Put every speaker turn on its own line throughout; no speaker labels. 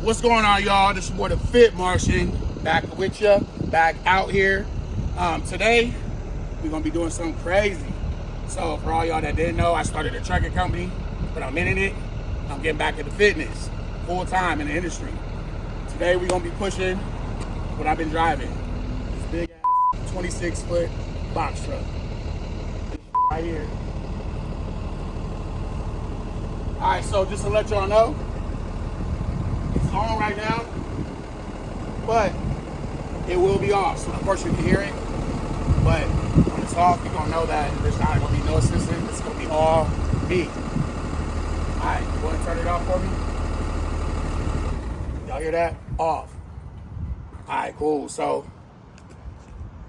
What's going on, y'all? This is more the Fit Martian back with you, back out here. Today, we're gonna be doing something crazy. So for all y'all that didn't know, I started a trucking company, but I'm in it. I'm getting back into fitness, full time in the industry. Today, we're gonna be pushing what I've been driving. This big ass 26-foot box truck. This shit right here. All right, so just to let y'all know, it's on right now, but it will be off. So of course you can hear it, but when it's off, you're gonna know that there's not gonna be no assistant. It's gonna be all me. All right, go ahead and turn it off for me. Y'all hear that? Off. All right, cool. So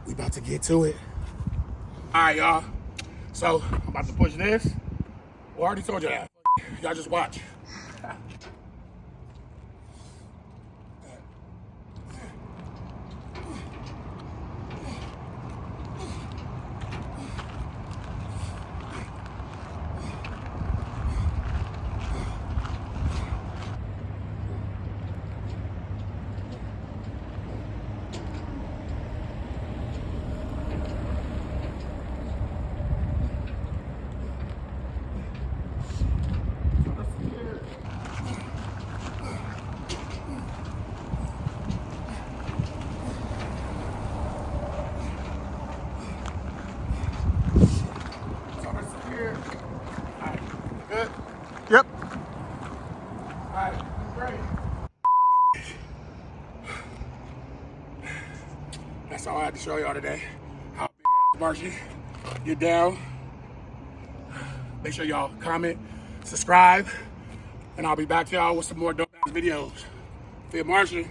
we about to get to it. All right, y'all. So I'm about to push this. Well, I already told you that. Y'all just watch. Good?
Yep.
All right, great. That's all I had to show y'all today. How big Marcy, you're down. Make sure y'all comment, subscribe, and I'll be back to y'all with some more dope ass videos. Fit Martian.